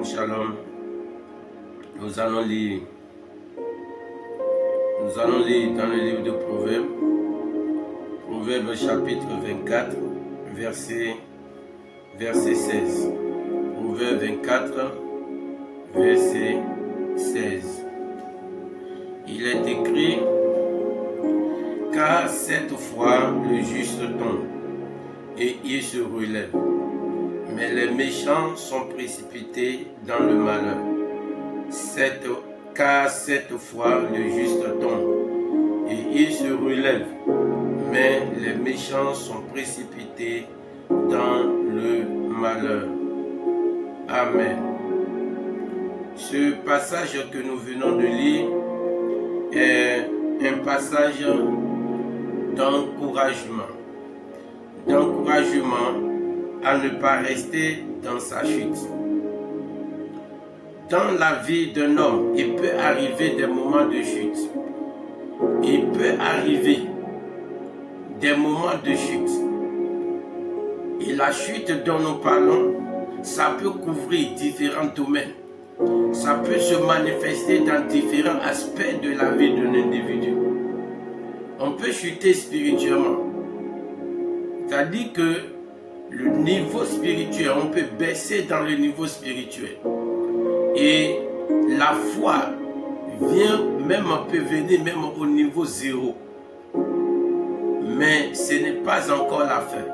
Shalom, shalom. Nous allons lire dans le livre de Proverbes, Proverbes chapitre 24, verset 16. Proverbes 24, verset 16. Il est écrit: car cette fois le juste tombe et il se relève, mais les méchants sont précipités dans le malheur. Car cette fois le juste tombe et il se relève, mais les méchants sont précipités dans le malheur. Amen. Ce passage que nous venons de lire est un passage d'encouragement à ne pas rester dans sa chute. Dans la vie d'un homme, il peut arriver des moments de chute. Il peut arriver des moments de chute. Et la chute dont nous parlons, ça peut couvrir différents domaines. Ça peut se manifester dans différents aspects de la vie d'un individu. On peut chuter spirituellement. C'est-à-dire que le niveau spirituel, on peut baisser dans le niveau spirituel. Et la foi peut venir même au niveau 0. Mais ce n'est pas encore la fin.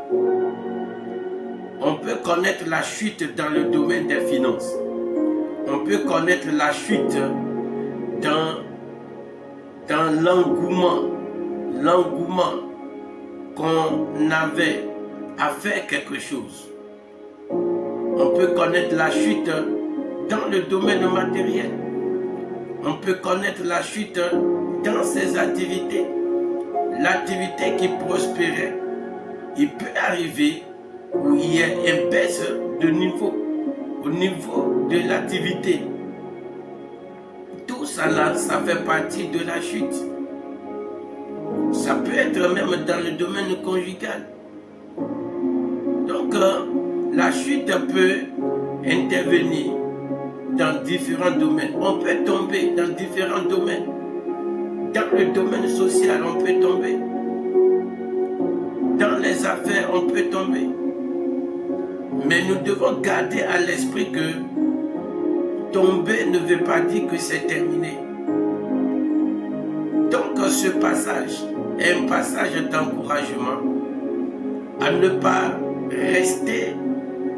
On peut connaître la chute dans le domaine des finances. On peut connaître la chute dans l'engouement qu'on avait à faire quelque chose. On peut connaître la chute dans le domaine matériel. On peut connaître la chute dans ses activités. L'activité qui prospérait, il peut arriver où il y a une baisse de niveau, au niveau de l'activité. Tout ça là, ça fait partie de la chute. Ça peut être même dans le domaine conjugal. Donc, la chute peut intervenir dans différents domaines. On peut tomber dans différents domaines. Dans le domaine social, on peut tomber. Dans les affaires, on peut tomber. Mais nous devons garder à l'esprit que tomber ne veut pas dire que c'est terminé. Donc ce passage est un passage d'encouragement à ne pas rester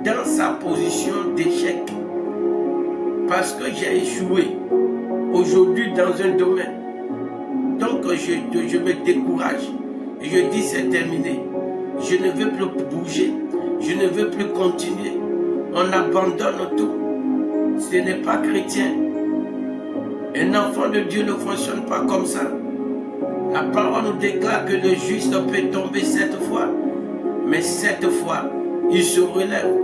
dans sa position d'échec. Parce que j'ai échoué aujourd'hui dans un domaine. Donc je me décourage et je dis c'est terminé. Je ne veux plus bouger. Je ne veux plus continuer. On abandonne tout. Ce n'est pas chrétien. Un enfant de Dieu ne fonctionne pas comme ça. La parole nous déclare que le juste peut tomber 7 fois. Mais 7 fois, il se relève.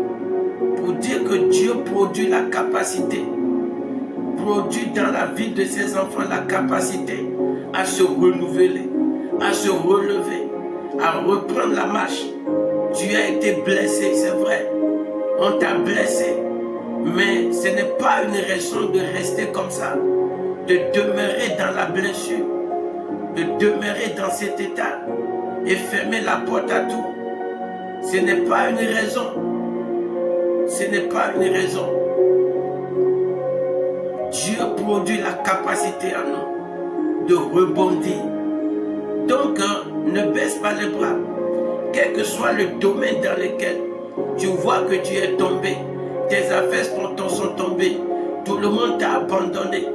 Pour dire que Dieu produit la capacité. Produit dans la vie de ses enfants la capacité à se renouveler, à se relever, à reprendre la marche. Tu as été blessé, c'est vrai. On t'a blessé. Mais ce n'est pas une raison de rester comme ça. De demeurer dans la blessure. De demeurer dans cet état. Et fermer la porte à tout. Ce n'est pas une raison. Ce n'est pas une raison. Dieu produit la capacité à nous de rebondir. Donc, ne baisse pas les bras. Quel que soit le domaine dans lequel tu vois que tu es tombé, tes affaires sont tombées, tout le monde t'a abandonné,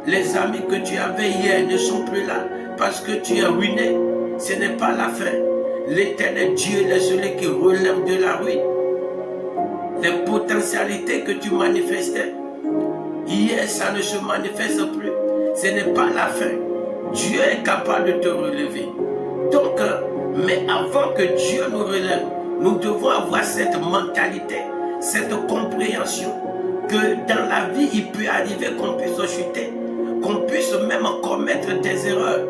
les amis que tu avais hier ne sont plus là parce que tu es ruiné, ce n'est pas la fin. L'Éternel Dieu est celui qui relève de la ruine. Les potentialités que tu manifestais, hier ça ne se manifeste plus, ce n'est pas la fin. Dieu est capable de te relever. Donc, mais avant que Dieu nous relève, nous devons avoir cette mentalité, cette compréhension que dans la vie, il peut arriver qu'on puisse chuter, qu'on puisse même commettre des erreurs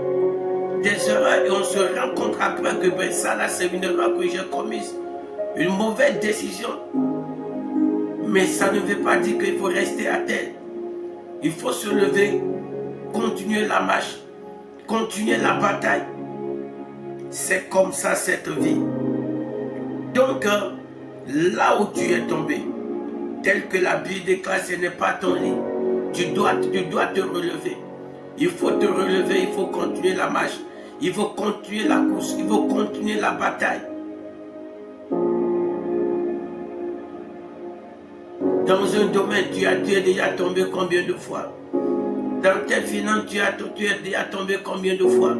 et on se rend compte après que ça là c'est une erreur que j'ai commise, une mauvaise décision. Mais ça ne veut pas dire qu'il faut rester à terre. Il faut se lever, continuer la marche, continuer la bataille. C'est comme ça cette vie. Donc, là où tu es tombé, tel que la Bible déclare, ce n'est pas ton lit. Tu dois te relever. Il faut te relever, il faut continuer la marche. Il faut continuer la course, il faut continuer la bataille. Dans un domaine, tu es déjà tombé combien de fois? Dans tes finances, tu es déjà tombé combien de fois?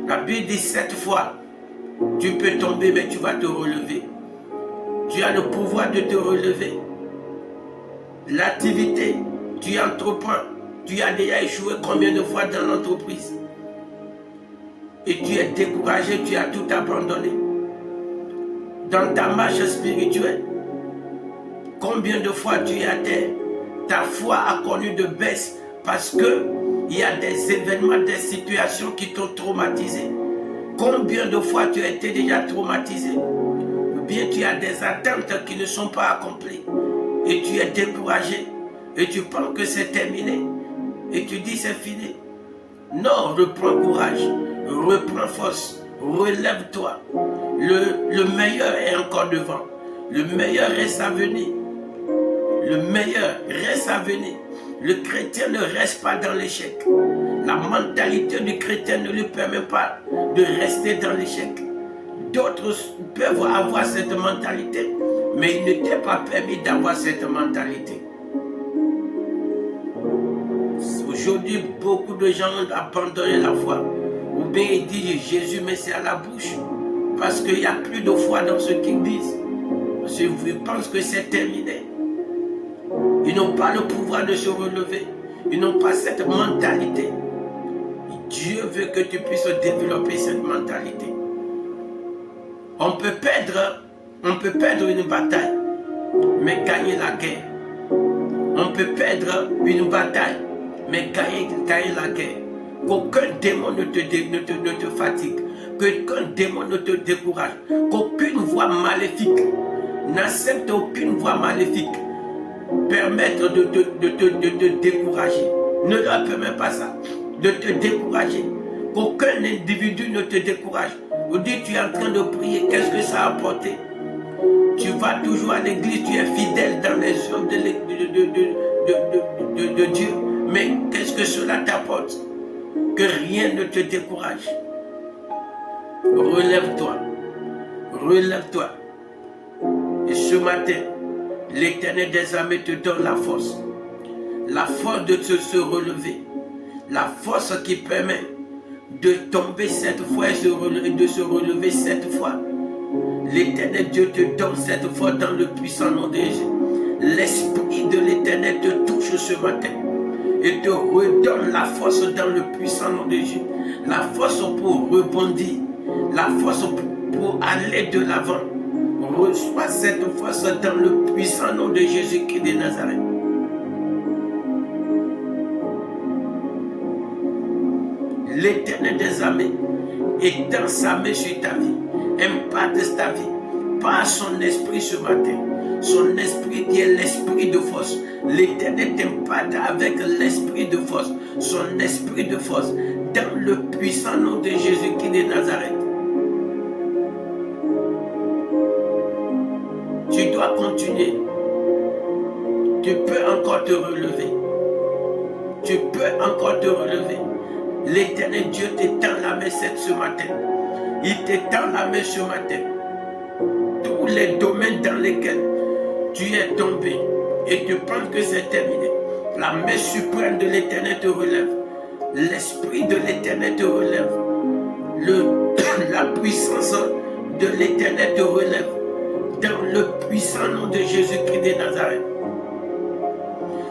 La Bible dit 7 fois. Tu peux tomber, mais tu vas te relever. Tu as le pouvoir de te relever. L'activité, tu entreprends. Tu as déjà échoué combien de fois dans l'entreprise? Et tu es découragé, tu as tout abandonné. Dans ta marche spirituelle, combien de fois tu es à terre? Ta foi a connu de baisse parce que il y a des événements, des situations qui t'ont traumatisé. Combien de fois tu as été déjà traumatisé? Ou bien tu as des attentes qui ne sont pas accomplies et tu es découragé et tu penses que c'est terminé et tu dis c'est fini. Non, reprends courage, reprends force, relève-toi. Le meilleur est encore devant. Le meilleur reste à venir. Le meilleur reste à venir. Le chrétien ne reste pas dans l'échec. La mentalité du chrétien ne lui permet pas de rester dans l'échec. D'autres peuvent avoir cette mentalité, mais il ne t'est pas permis d'avoir cette mentalité. Aujourd'hui, beaucoup de gens ont abandonné la foi. Ou bien ils disent Jésus, mais c'est à la bouche. Parce qu'il n'y a plus de foi dans ce qu'ils disent. Parce qu'ils pensent que c'est terminé. Ils n'ont pas le pouvoir de se relever. Ils n'ont pas cette mentalité. Dieu veut que tu puisses développer cette mentalité. On peut perdre une bataille, mais gagner la guerre. On peut perdre une bataille, mais gagner la guerre. Qu'aucun démon ne te fatigue, qu'aucun démon ne te décourage, qu'aucune voix maléfique, n'accepte aucune voix maléfique, permettre de te décourager. Ne leur permets pas ça, de te décourager. Qu'aucun individu ne te décourage. Vous dites, tu es en train de prier, qu'est-ce que ça a apporté? Tu vas toujours à l'église, tu es fidèle dans les œuvres de Dieu. Mais qu'est-ce que cela t'apporte? Que rien ne te décourage. Relève-toi. Relève-toi. Et ce matin, l'Éternel des armées te donne la force. La force de se relever. La force qui permet de tomber 7 fois et de se relever 7 fois. L'Éternel Dieu te donne cette force dans le puissant nom de Jésus. L'Esprit de l'Éternel te touche ce matin et te redonne la force dans le puissant nom de Jésus. La force pour rebondir, la force pour aller de l'avant. Reçois cette force dans le puissant nom de Jésus-Christ de Nazareth. L'Éternel des armées étend sa main sur ta vie, impacte ta vie par son esprit ce matin. Son esprit qui est l'esprit de force. L'Éternel t'impacte avec l'esprit de force, son esprit de force, dans le puissant nom de Jésus-Christ de Nazareth. Tu dois continuer. Tu peux encore te relever. Tu peux encore te relever. L'Éternel Dieu t'étend la main ce matin. Il t'étend la main ce matin. Tous les domaines dans lesquels tu es tombé et tu penses que c'est terminé, la main suprême de l'Éternel te relève. L'Esprit de l'Éternel te relève. La puissance de l'Éternel te relève. Dans le puissant nom de Jésus-Christ de Nazareth.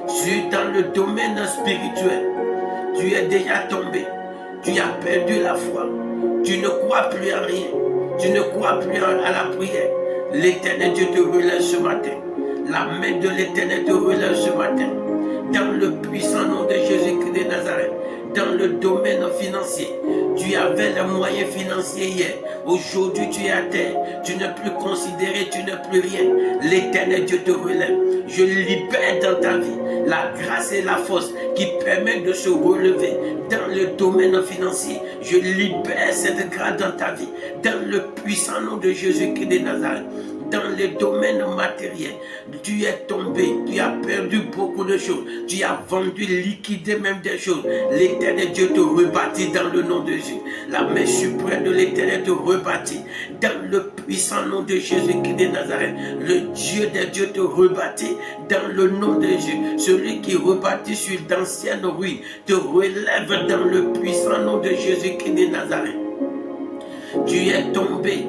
Si dans le domaine spirituel, tu es déjà tombé, tu as perdu la foi, tu ne crois plus à rien, tu ne crois plus à la prière, l'Éternel Dieu te relève ce matin. La main de l'Éternel te relève ce matin. Dans le puissant nom de Jésus-Christ de Nazareth, dans le domaine financier. Tu avais les moyens financiers hier. Aujourd'hui, tu es à terre. Tu n'es plus considéré, tu n'es plus rien. L'Éternel Dieu te relève. Je libère dans ta vie la grâce et la force qui permettent de se relever dans le domaine financier. Je libère cette grâce dans ta vie, dans le puissant nom de Jésus-Christ de Nazareth. Dans le domaine matériel, tu es tombé, tu as perdu beaucoup de choses, tu as vendu, liquidé même des choses. L'Éternel Dieu te rebâtit dans le nom de Jésus. La main suprême de l'Éternel te rebâtit dans le puissant nom de Jésus-Christ de Nazareth. Le Dieu des dieux te rebâtit dans le nom de Jésus. Celui qui rebâtit sur d'anciennes ruines te relève dans le puissant nom de Jésus-Christ de Nazareth. Tu es tombé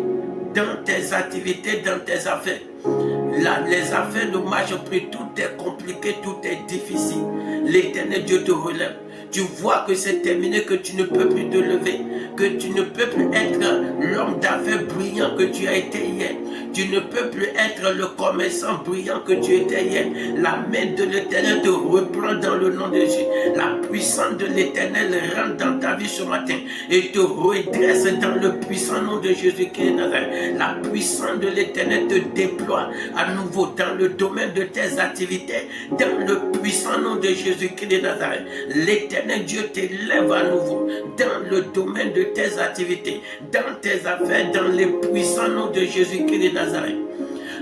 dans tes activités, dans tes affaires. Là, les affaires ne marchent plus, tout est compliqué, tout est difficile. L'Éternel Dieu te relève. Tu vois que c'est terminé, que tu ne peux plus te lever, que tu ne peux plus être l'homme d'affaires brillant que tu as été hier. Tu ne peux plus être le commerçant brillant que tu étais hier. La main de l'Éternel te reprend dans le nom de Jésus. La puissance de l'Éternel rentre dans ta vie ce matin et te redresse dans le puissant nom de Jésus-Christ. La puissance de l'Éternel te déploie à nouveau dans le domaine de tes activités, dans le puissant nom de Jésus-Christ de Nazareth. L'Éternel Dieu t'élève à nouveau dans le domaine de tes activités, dans tes affaires, dans les puissants noms de Jésus-Christ de Nazareth.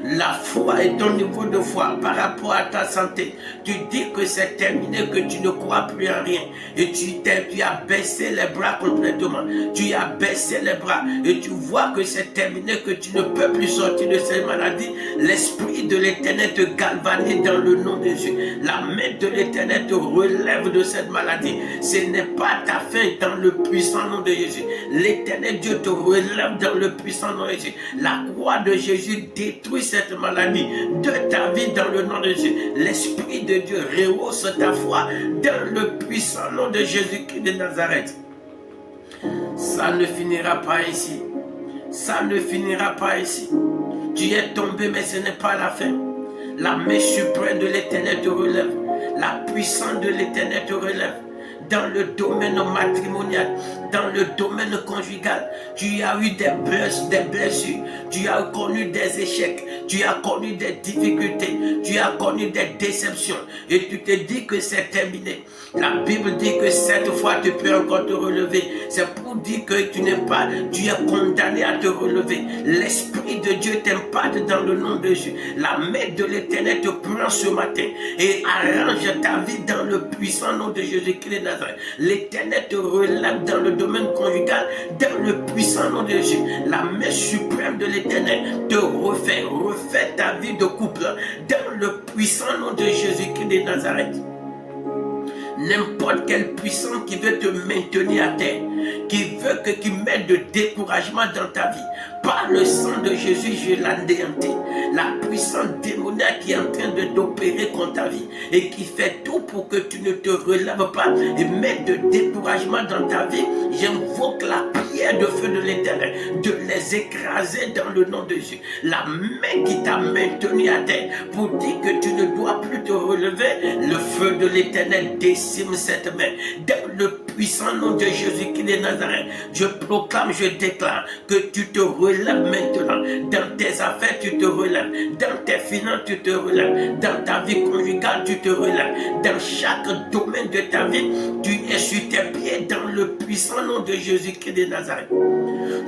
La foi et ton niveau de foi par rapport à ta santé, tu dis que c'est terminé, que tu ne crois plus en rien et tu as baissé les bras complètement, tu as baissé les bras et tu vois que c'est terminé, que tu ne peux plus sortir de cette maladie. L'Esprit de l'Éternel te galvanise dans le nom de Jésus. La main de l'Éternel te relève de cette maladie. Ce n'est pas ta fin dans le puissant nom de Jésus. L'Éternel Dieu te relève dans le puissant nom de Jésus. La croix de Jésus détruit cette maladie de ta vie dans le nom de Jésus. L'Esprit de Dieu rehausse ta foi dans le puissant nom de Jésus-Christ de Nazareth. Ça ne finira pas ici. Ça ne finira pas ici. Tu es tombé, mais ce n'est pas la fin. La main suprême de l'Éternel te relève. La puissance de l'Éternel te relève. Dans le domaine matrimonial, dans le domaine conjugal, tu as eu des blessures, tu as connu des échecs, tu as connu des difficultés, tu as connu des déceptions et tu te dis que c'est terminé. La Bible dit que cette fois tu peux encore te relever. C'est pour dire que tu n'es pas, tu es condamné à te relever. L'Esprit de Dieu t'impacte dans le nom de Jésus. La main de l'Éternel te prend ce matin et arrange ta vie dans le puissant nom de Jésus-Christ de Nazareth. L'Éternel te relève dans le domaine conjugal, dans le puissant nom de Jésus. La main suprême de l'Éternel te refait ta vie de couple dans le puissant nom de Jésus-Christ de Nazareth. N'importe quelle puissance qui veut te maintenir à terre, qui met de découragement dans ta vie, par le sang de Jésus, je l'anéantis. La puissance démoniaque qui est en train d'opérer contre ta vie et qui fait tout pour que tu ne te relèves pas et met de découragement dans ta vie, j'invoque la prière de feu de l'Éternel, de les écraser dans le nom de Jésus. La main qui t'a maintenu à terre pour dire que tu ne dois plus te relever, le feu de l'Éternel décime cette main. Dans le puissant nom de Jésus-Christ de Nazareth, je proclame, je déclare que tu te relèves maintenant. Dans tes affaires, tu te relèves. Dans tes finances, tu te relèves. Dans ta vie conjugale, tu te relèves. Dans chaque domaine de ta vie, tu es sur tes pieds dans le puissant nom de Jésus-Christ de Nazareth.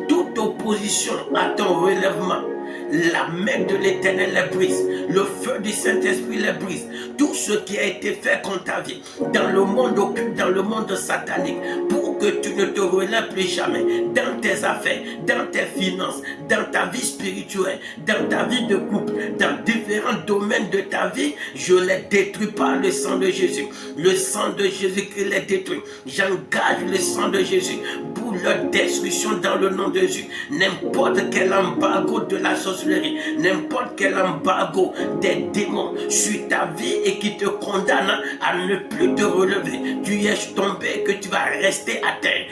Toute opposition à ton relèvement, la main de l'Éternel les brise, le feu du Saint-Esprit les brise. Tout ce qui a été fait contre ta vie, dans le monde occulte, dans le monde satanique, pour que tu ne te relèves plus jamais, dans tes affaires, dans tes finances, dans ta vie spirituelle, dans ta vie de couple, dans différents domaines de ta vie, je les détruis par le sang de Jésus. Le sang de Jésus qui les détruit. J'engage le sang de Jésus pour leur destruction dans le nom de Jésus. N'importe quel embargo de la sorcellerie, n'importe quel embargo des démons sur ta vie et qui te condamne à ne plus te relever. Tu es tombé, que tu vas rester à terre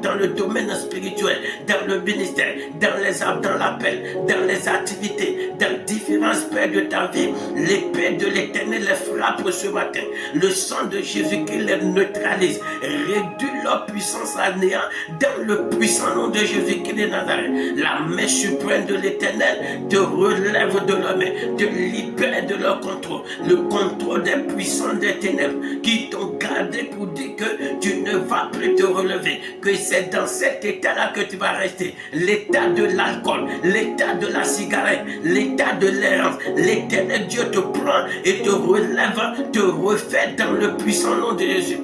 dans le domaine spirituel, dans le ministère, dans l'appel, dans les activités, dans différentes indifférence, Père, de ta vie, l'épée de l'Éternel les frappe ce matin. Le sang de Jésus-Christ les neutralise, réduit leur puissance à néant dans le puissant nom de Jésus-Christ de Nazareth. La main suprême de l'Éternel te relève de leur main, te libère de leur contrôle, le contrôle des puissants des ténèbres qui t'ont gardé pour dire que tu ne vas plus te relever, que c'est dans cet état-là que tu vas rester. L'état de l'alcool, l'état de la cigarette, l'état de l'errance. L'Éternel Dieu te prend et te relève, te refait dans le puissant nom de Jésus.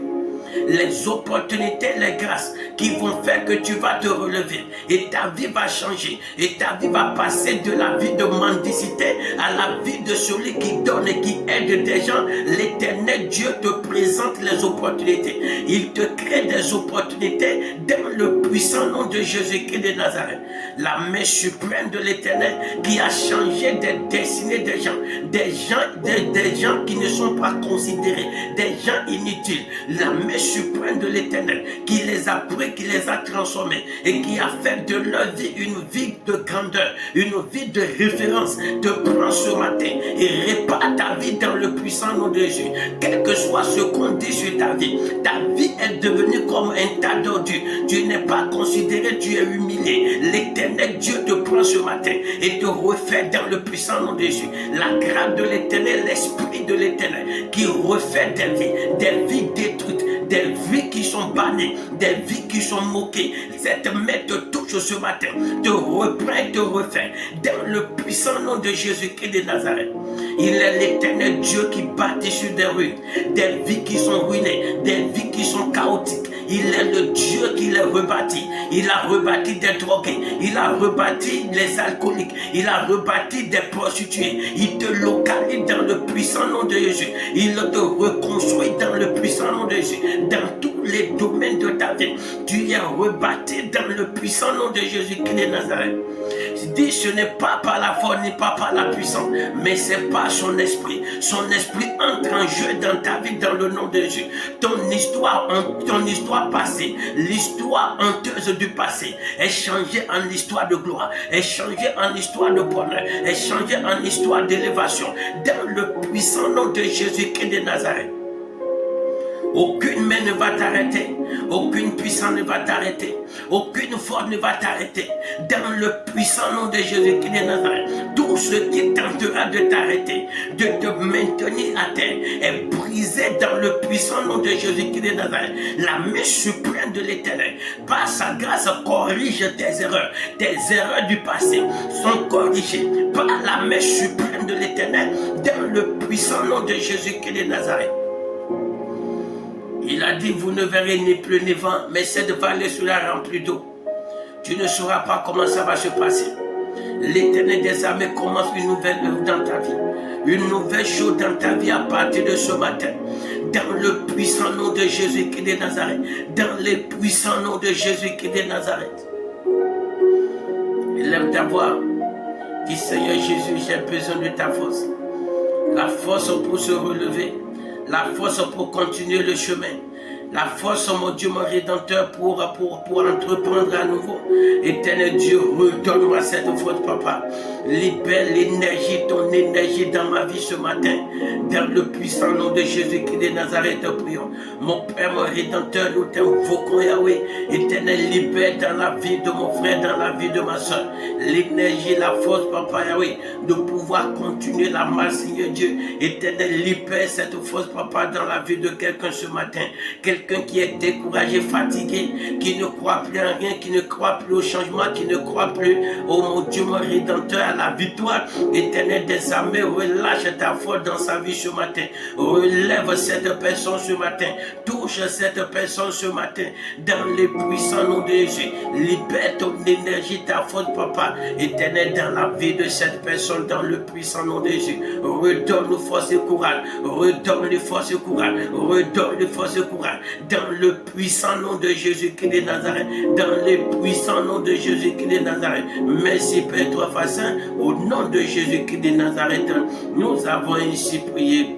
Les opportunités, les grâces qui vont faire que tu vas te relever et ta vie va changer et ta vie va passer de la vie de mendicité à la vie de celui qui donne et qui aide des gens. L'Éternel Dieu te présente les opportunités. Il te crée des opportunités dans le puissant nom de Jésus-Christ de Nazareth. La main suprême de l'Éternel qui a changé des destinées des gens qui ne sont pas considérés, des gens inutiles. La main suprême de l'Éternel qui les a pris, qui les a transformés et qui a fait de leur vie une vie de grandeur, une vie de référence, te prend ce matin et répare ta vie dans le puissant nom de Jésus. Quel que soit ce qu'on dit sur ta vie est devenue comme un tas d'ordures. Tu n'es pas considéré, tu es humilié. L'Éternel Dieu te prend ce matin et te refait dans le puissant nom de Jésus. La grâce de l'Éternel, l'Esprit de l'Éternel qui refait des vies détruites, des vies qui sont bannies, des vies qui sont moquées. Cette main te touche ce matin, te reprend, te refait dans le puissant nom de Jésus-Christ de Nazareth. Il est l'Éternel Dieu qui bâtit sur des ruines, des vies qui sont ruinées, des vies qui sont chaotiques. Il est le Dieu qui les rebâtit. Il a rebâti des drogués, il a rebâti les alcooliques, il a rebâti des prostituées. Il te localise dans le puissant nom de Jésus. Il te reconstruit dans le puissant nom de Jésus. Dans tous les domaines de ta vie, tu es rebâti dans le puissant nom de Jésus-Christ de Nazareth. Dis, ce n'est pas par la force ni pas par la puissance, mais c'est par son esprit. Son esprit entre en jeu dans ta vie dans le nom de Jésus. Ton histoire passée, l'histoire honteuse du passé est changée en histoire de gloire, est changée en histoire de bonheur, est changée en histoire d'élévation dans le puissant nom de Jésus-Christ de Nazareth. Aucune main ne va t'arrêter, aucune puissance ne va t'arrêter, aucune force ne va t'arrêter. Dans le puissant nom de Jésus-Christ de Nazareth, tout ce qui tentera de t'arrêter, de te maintenir à terre, est brisé dans le puissant nom de Jésus-Christ de Nazareth. La main suprême de l'Éternel, par sa grâce, corrige tes erreurs du passé sont corrigées par la main suprême de l'Éternel, dans le puissant nom de Jésus-Christ de Nazareth. Il a dit, vous ne verrez ni pluie ni vent, mais cette vallée sera remplie d'eau. Tu ne sauras pas comment ça va se passer. L'Éternel des armées commence une nouvelle œuvre dans ta vie. Une nouvelle chose dans ta vie à partir de ce matin. Dans le puissant nom de Jésus-Christ de Nazareth. Dans les puissants noms de Jésus-Christ de Nazareth. Élève ta voix. Dis, Seigneur Jésus, j'ai besoin de ta force. La force pour se relever. La force pour continuer le chemin. La force, mon Dieu, mon Rédempteur, pour entreprendre à nouveau. Éternel Dieu, redonne-moi cette force, Papa. Libère l'énergie, ton énergie dans ma vie ce matin. Dans le puissant nom de Jésus-Christ de Nazareth, prions. Mon Père, mon Rédempteur, nous t'invoquons, Yahweh. Éternel, libère dans la vie de mon frère, dans la vie de ma soeur. L'énergie, la force, Papa, Yahweh, de pouvoir continuer la marche, Seigneur Dieu. Éternel, libère cette force, Papa, dans la vie de quelqu'un ce matin. Quelqu'un qui est découragé, fatigué, qui ne croit plus en rien, qui ne croit plus au changement, qui ne croit plus, oh mon Dieu, mon Rédempteur, à la victoire. Éternel des armées, relâche ta force dans sa vie ce matin. Relève cette personne ce matin. Touche cette personne ce matin. Dans les puissants noms de Jésus. Libère ton énergie, ta force, Papa. Éternel, dans la vie de cette personne, dans le puissant nom de Jésus. Redonne-nous force et courage. Redonne-nous force et courage. Redonne-nous force et courage. Dans le puissant nom de Jésus-Christ de Nazareth. Dans les puissants noms de Jésus-Christ de Nazareth. Merci, Père, toi, Saint, au nom de Jésus-Christ de Nazareth. Nous avons ainsi prié.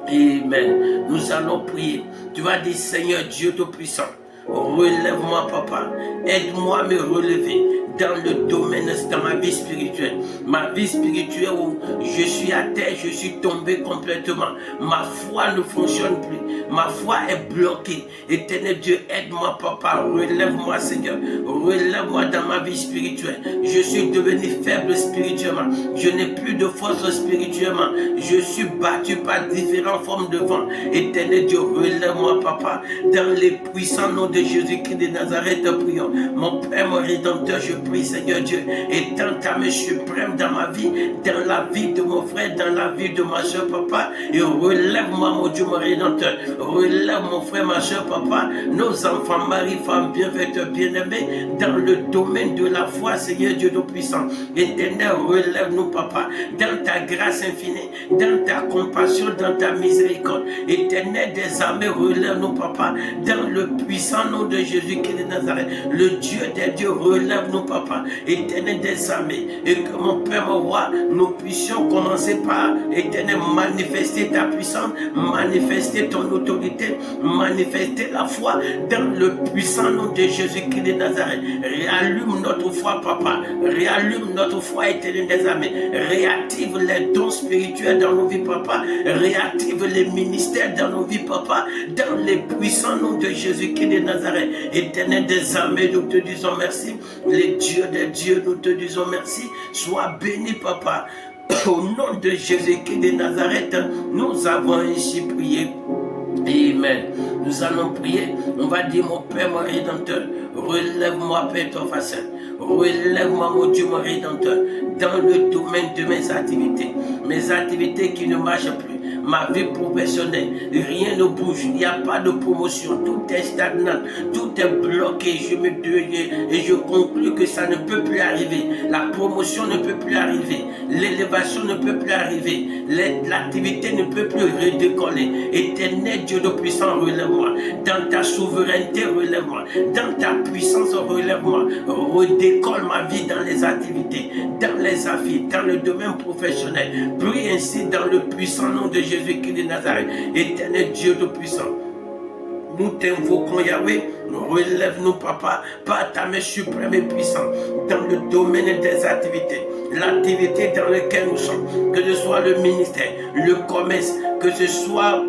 Amen. Nous allons prier. Tu vas dire, Seigneur Dieu Tout-Puissant, relève-moi, Papa. Aide-moi à me relever dans le domaine, dans ma vie spirituelle. Ma vie spirituelle où je suis à terre, je suis tombé complètement. Ma foi ne fonctionne plus. Ma foi est bloquée. Éternel Dieu, aide-moi, papa. Relève-moi, Seigneur. Relève-moi dans ma vie spirituelle. Je suis devenu faible spirituellement. Je n'ai plus de force spirituellement. Je suis battu par différentes formes de vent. Éternel Dieu, relève-moi, papa. Dans les puissants noms de Jésus-Christ de Nazareth, prions. Mon Père, mon Rédempteur, je prie, Seigneur Dieu, étends ta main suprême dans ma vie, dans la vie de mon frère, dans la vie de ma soeur, papa, et relève-moi, mon Dieu, mon Rédempteur, relève mon frère, ma soeur, papa, nos enfants, mari, femme, bienfaiteurs, bien-aimés, dans le domaine de la foi, Seigneur Dieu Tout-Puissant. Éternel, relève-nous, papa, dans ta grâce infinie, dans ta compassion, dans ta miséricorde. Éternel des armées, relève-nous, papa, dans le puissant nom de Jésus-Christ de Nazareth. Le Dieu des dieux, relève-nous, papa, éternel des armées, et que mon Père, mon roi, nous puissions commencer par, éternel, manifester ta puissance, manifester ton autorité, manifester la foi dans le puissant nom de Jésus-Christ de Nazareth. Réallume notre foi, papa, réallume notre foi, éternel des armées, réactive les dons spirituels dans nos vies, papa, réactive les ministères dans nos vies, papa, dans les puissants noms de Jésus-Christ de Nazareth. Éternel des armées, nous te disons merci. Les dieux des dieux, nous te disons merci. Sois béni, papa. Au nom de Jésus-Christ de Nazareth, nous avons ainsi prié. Amen. Nous allons prier. On va dire, mon Père, mon Rédempteur, relève-moi, Père, ton facette. Relève-moi, mon Dieu, mon Rédempteur, dans le domaine de mes activités qui ne marchent plus. Ma vie professionnelle, rien ne bouge, il n'y a pas de promotion, tout est stagnant, tout est bloqué. Et je conclus que ça ne peut plus arriver. La promotion ne peut plus arriver, l'élévation ne peut plus arriver, l'activité ne peut plus redécoller. Éternel Dieu de puissance, relève-moi. Dans ta souveraineté, relève-moi. Dans ta puissance, relève-moi. Redécolle ma vie dans les activités, dans les affaires, dans le domaine professionnel. Prie ainsi dans le puissant nom de Jésus-Christ de Nazareth. Éternel Dieu de puissance, nous t'invoquons, Yahweh. Relève-nous, papa, par ta main suprême et puissante dans le domaine des activités, l'activité dans laquelle nous sommes, que ce soit le ministère, le commerce, que ce soit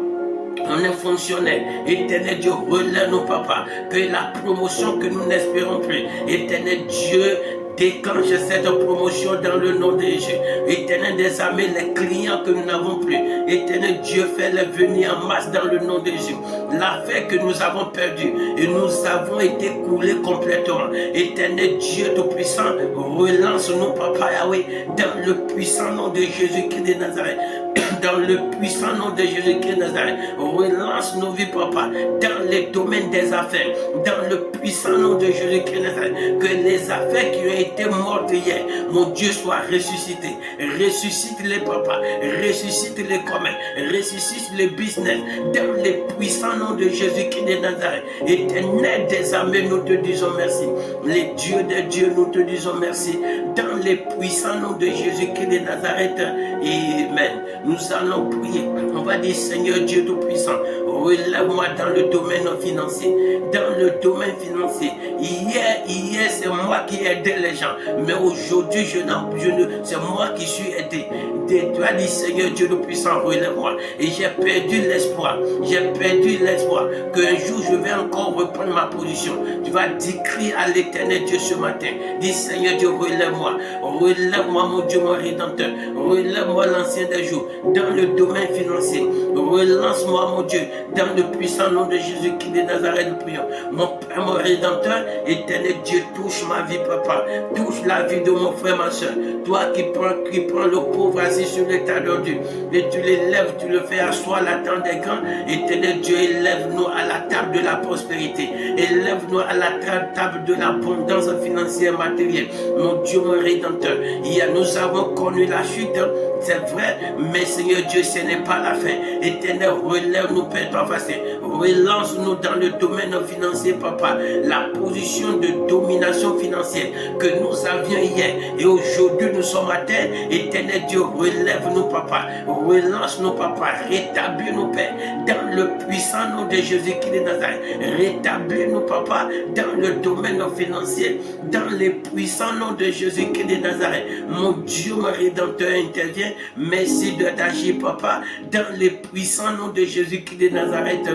on est fonctionnaire. Éternel Dieu, relève-nous, papa, que la promotion que nous n'espérons plus, éternel Dieu, déclenche cette promotion dans le nom de Jésus. Éternel des armées, les clients que nous n'avons plus, éternel Dieu, fais-les venir en masse dans le nom de Jésus. L'affaire que nous avons perdue et nous avons été coulés complètement. Éternel Dieu Tout-Puissant, relance-nous, papa Yahweh, dans le puissant nom de Jésus-Christ de Nazareth. Dans le puissant nom de Jésus-Christ de Nazareth, relance nos vies, papa, dans les domaines des affaires, dans le puissant nom de Jésus-Christ de Nazareth, que les affaires qui ont été mortes hier, mon Dieu, soient ressuscitées. Ressuscite-les, papa, ressuscite les commerces, ressuscite les business, dans les puissants noms de Jésus-Christ de Nazareth. Éternel des armées, nous te disons merci. Les dieux des dieux, nous te disons merci. Dans les puissants noms de Jésus-Christ de Nazareth. Amen. Nous allons prier. On va dire, Seigneur Dieu Tout-Puissant, relève-moi dans le domaine financier. Dans le domaine financier. Hier c'est moi qui ai aidé les gens. Mais aujourd'hui, c'est moi qui suis aidé. Tu as dit, Seigneur Dieu Tout-Puissant, relève-moi. Et j'ai perdu l'espoir. J'ai perdu l'espoir qu'un jour, je vais encore reprendre ma position. Tu vas décrire à l'Éternel Dieu ce matin. Dis, Seigneur Dieu, relève-moi. Relève-moi, mon Dieu, mon Rédempteur. Relève-moi, l'ancien des jours. Dans le domaine financier, relance-moi, mon Dieu, dans le puissant nom de Jésus-Christ de Nazareth, nous prions. Mon Père, mon Rédempteur, éternel Dieu, touche ma vie, papa, touche la vie de mon frère, ma soeur. Toi qui prends le pauvre assis sur le tas d'ordures, et tu l'élèves, tu le fais asseoir la tente des grands. Éternel Dieu, élève-nous à la table de la prospérité, élève-nous à la table de l'abondance financière, matérielle. Mon Dieu, mon Rédempteur, nous avons connu la chute c'est vrai, mais Seigneur Dieu, ce n'est pas la fin. Éternel, relève-nous, Père, toi facile. Relance-nous dans le domaine financier, Papa. La position de domination financière que nous avions hier et aujourd'hui nous sommes à terre. Éternel Dieu, relève-nous, Papa. Relance-nous, Papa. Rétablis-nous, Père, dans le puissant nom de Jésus-Christ de Nazareth. Rétablis-nous, Papa, dans le domaine financier, dans les puissants noms de Jésus-Christ de Nazareth. Mon Dieu, mon Rédempteur, intervient. Merci de t'agir, Papa, dans les puissants noms de Jésus-Christ de Nazareth.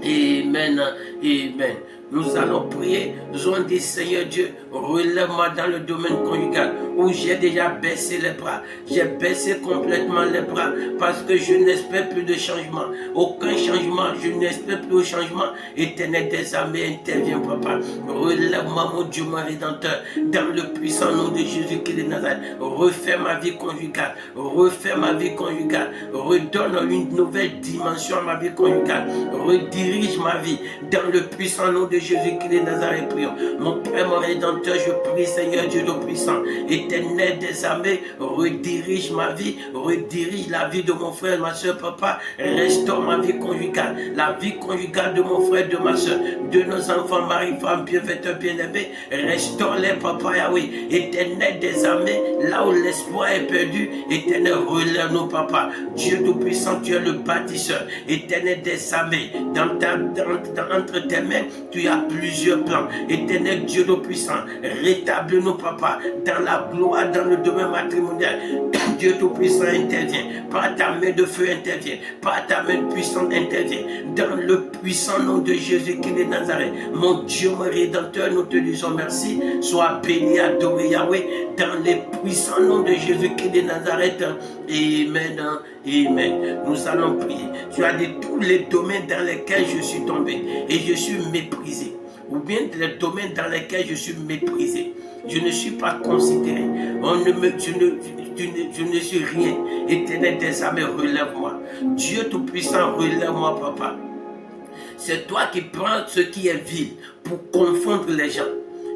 Amen. Amen. Nous allons prier. Nous allons dire, Seigneur Dieu, relève-moi dans le domaine conjugal où j'ai déjà baissé les bras. J'ai baissé complètement les bras parce que je n'espère plus de changement. Aucun changement. Je n'espère plus de changement. Éternel des armées, intervient, Papa. Relève-moi, mon Dieu, mon Rédempteur, dans le puissant nom de Jésus-Christ de Nazareth. Refais ma vie conjugale. Refais ma vie conjugale. Redonne une nouvelle dimension à ma vie conjugale. Redirige ma vie dans le puissant nom de Jésus-Christ de Nazareth. Prions. Mon Père, mon Rédempteur, je prie, Seigneur Dieu Tout-Puissant, Éternel des armées, redirige ma vie, redirige la vie de mon frère, ma soeur, Papa. Restaure ma vie conjugale, la vie conjugale de mon frère, de ma soeur, de nos enfants, mari, femme, bienfaiteur, bien-aimé. Restaure-les, Papa Yahweh. Éternel des armées, là où l'espoir est perdu, Éternel, relève-nous, Papa. Dieu Tout-Puissant, tu es le bâtisseur. Éternel des armées, entre tes mains, tu as plusieurs plans. Éternel Dieu Tout-Puissant, rétablis-nous, Papa, dans la gloire, dans le domaine matrimonial. Dieu Tout-Puissant, intervient. Par ta main de feu, intervient. Par ta main puissante, intervient. Dans le puissant nom de Jésus-Christ de Nazareth. Mon Dieu, mon Rédempteur, nous te disons merci. Sois béni, adoré Yahweh, dans les puissants noms de Jésus-Christ de Nazareth. Amen. Amen. Nous allons prier. Tu as dit tous les domaines dans lesquels je suis tombé et je suis méprisé. Ou bien les domaines dans lesquels je suis méprisé. Je ne suis pas considéré. Je ne suis rien. Éternel des armées, relève-moi. Dieu Tout-Puissant, relève-moi, Papa. C'est toi qui prends ce qui est vil pour confondre les gens.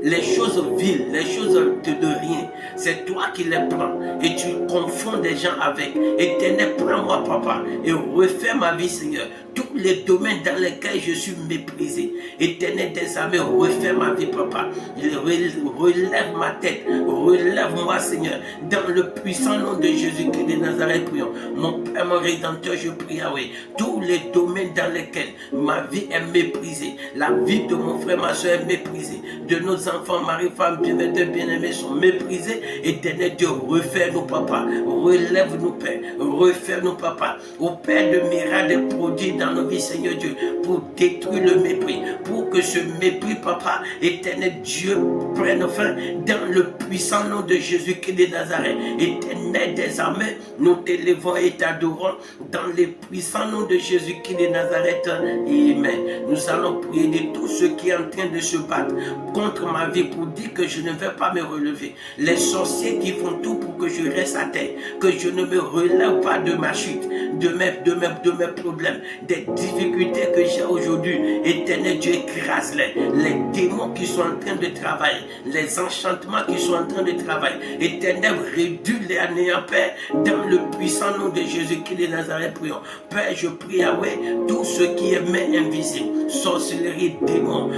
Les choses viles, les choses de rien, c'est toi qui les prends et tu confonds des gens avec. Éternel, prends-moi, Papa, et refais ma vie, Seigneur. Tous les domaines dans lesquels je suis méprisé. Éternel des armées, refais ma vie, Papa. Relève ma tête, relève-moi, Seigneur, dans le puissant nom de Jésus-Christ de Nazareth. Prions. Mon Père, mon Rédempteur, je prie, Yahweh. Tous les domaines dans lesquels ma vie est méprisée, la vie de mon frère, ma soeur est méprisée, de nos enfants, mari, femme, bien-aimés sont méprisés. Éternel Dieu, refais-nous, Papa. Relève-nous, Père. Refais-nous, Papa. Au Père de miracles et prodiges dans nos vies, Seigneur Dieu, pour détruire le mépris, pour que ce mépris, Papa, Éternel Dieu, prenne fin dans le puissant nom de Jésus-Christ de Nazareth. Éternel des armées, nous t'élevons et t'adorons dans les puissants noms de Jésus-Christ de Nazareth. Amen. Nous allons prier de tout ce qui est en train de se battre contre ma vie pour dire que je ne vais pas me relever. Les sorciers qui font tout pour que je reste à terre, que je ne me relève pas de ma chute, de mes problèmes, des difficultés que j'ai aujourd'hui. Éternel Dieu, écrase-les. Les démons qui sont en train de travailler, les enchantements qui sont en train de travailler. Éternel, réduis-les à néant, Père, dans le puissant nom de Jésus-Christ de Nazareth. Prions. Père, je prie, Yahweh, tout ce qui est main invisible, sorcellerie, démons,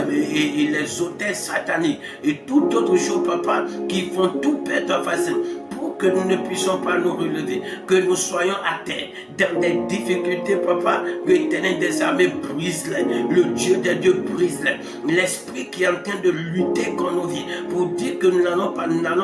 et les hôtels sataniques, et tout autre chose, Papa, qui font tout perdre ta facile, pour que nous ne puissions pas nous relever, que nous soyons à terre, dans des difficultés, Papa, l'Éternel des armées brise-les, le Dieu des dieux brise-les, l'esprit qui est en train de lutter contre nos vies, pour dire que nous n'allons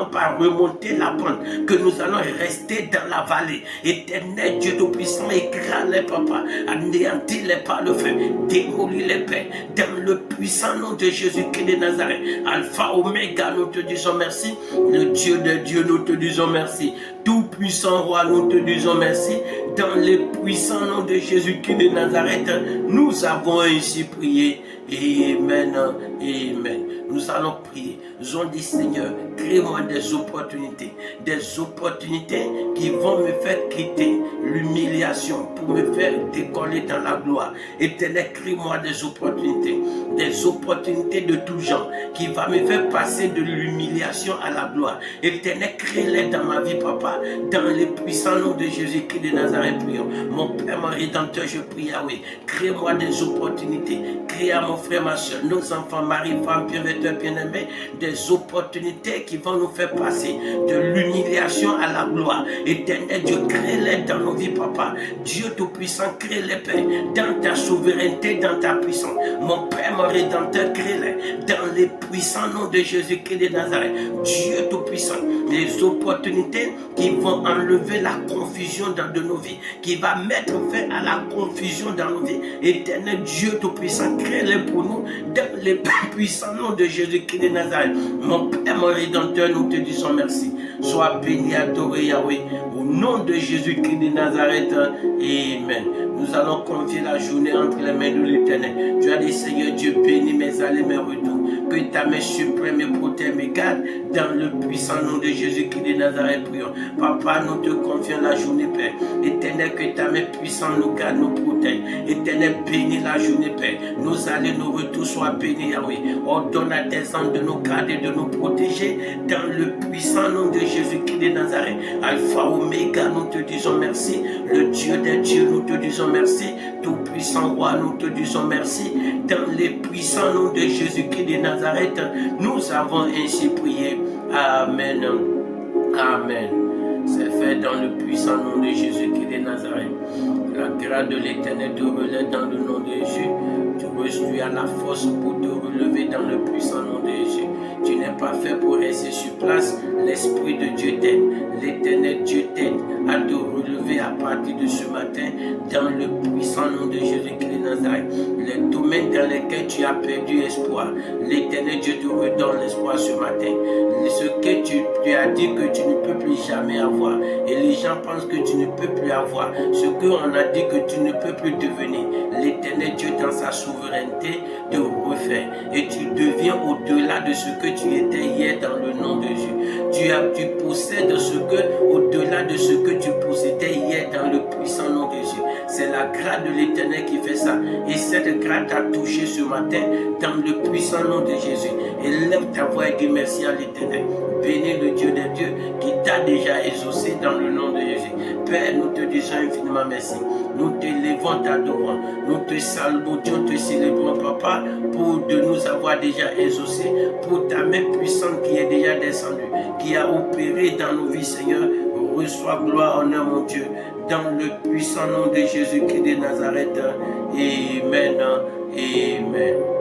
pas remonter la pente, que nous allons rester dans la vallée. Éternel Dieu Tout-Puissant, écrase-les, Papa, anéantis-les par le feu, démolis-les, Père, dans le puissant nom de Jésus-Christ de Nazareth. Alpha, Oméga, nous te disons merci. Le Dieu des dieux, nous te disons merci. Tout-Puissant Roi, nous te disons merci. Dans le puissant nom de Jésus-Christ de Nazareth, nous avons ainsi prié. Amen. Amen. Nous allons prier. ont dit, Seigneur, crée-moi des opportunités qui vont me faire quitter l'humiliation pour me faire décoller dans la gloire. Éternel, crée-moi des opportunités de tout genre qui va me faire passer de l'humiliation à la gloire. Éternel, crée-les dans ma vie, Papa, dans le puissant nom de Jésus-Christ de Nazareth, prions. Mon Père, mon Rédempteur, je prie, Yahweh, crée-moi des opportunités, crée à mon frère, ma soeur, nos enfants, mari, femme, bienvêteurs, bien-aimés, des opportunités qui vont nous faire passer de l'humiliation à la gloire. Éternel Dieu, crée-les dans nos vies, Papa. Dieu Tout-Puissant, crée-les, Père, dans ta souveraineté, dans ta puissance. Mon Père, mon Rédempteur, crée-les dans les puissants noms de Jésus-Christ de Nazareth. Dieu Tout-Puissant, les opportunités qui vont enlever la confusion dans nos vies, qui va mettre fin à la confusion dans nos vies. Éternel Dieu Tout-Puissant, crée-les pour nous dans les puissants noms de Jésus-Christ de Nazareth. Mon Père, mon Rédempteur, nous te disons merci. Sois béni, adoré, Yahweh, au nom de Jésus-Christ de Nazareth. Amen. Nous allons confier la journée entre les mains de l'Éternel. Tu as dit, Seigneur Dieu, bénis mes allées, mes retours. Que ta main suprême me protège, me garde dans le puissant nom de Jésus-Christ de Nazareth. Prions. Papa, nous te confions la journée, Père. Éternel, que ta main puissante nous garde, nous protège. Éternel, bénis la journée, Père. Nos allées, nos retours soient bénis, Yahweh. Ordonne à tes anges de nous garder, de nous protéger dans le puissant nom de Jésus-Christ de Nazareth. Alpha, Oméga, nous te disons merci. Le Dieu des dieux, nous te disons merci. Tout-Puissant Roi, nous te disons merci. Dans les puissants noms de Jésus-Christ de Nazareth, nous avons ainsi prié. Amen. Amen. C'est fait dans le puissant nom de Jésus-Christ de Nazareth. La grâce de l'Éternel te relève dans le nom de Jésus. Tu as la force pour te relever dans le puissant nom de Jésus. Tu n'es pas fait pour rester sur place. L'Esprit de Dieu t'aide. L'Éternel Dieu t'aide à te relever à partir de ce matin dans le puissant nom de Jésus-Christ de Nazareth. Les domaines dans lesquels tu as perdu espoir, l'Éternel Dieu te redonne l'espoir ce matin. Ce que tu as dit que tu ne peux plus jamais avoir et les gens pensent que tu ne peux plus avoir, ce qu'on a dit que tu ne peux plus devenir, l'Éternel Dieu dans sa souveraineté te refait et tu deviens au-delà de ce que tu étais hier dans le nom de Jésus. Tu possèdes ce que, au-delà de ce que tu possédais hier dans le puissant nom de Jésus. C'est la grâce de l'Éternel qui fait ça. Et cette grâce t'a touché ce matin dans le puissant nom de Jésus. Élève ta voix et dis merci à l'Éternel. Bénis le Dieu des dieux qui t'a déjà exaucé dans le nom de Jésus. Père, nous te disons infiniment merci. Nous t'élevons, t'adorons. Nous te saluons, te célébrons, Papa, pour de nous avoir déjà exaucés, pour ta main puissante qui est déjà descendue, qui a opéré dans nos vies, Seigneur. Reçois gloire, honneur, mon Dieu, dans le puissant nom de Jésus-Christ de Nazareth. Amen. Amen.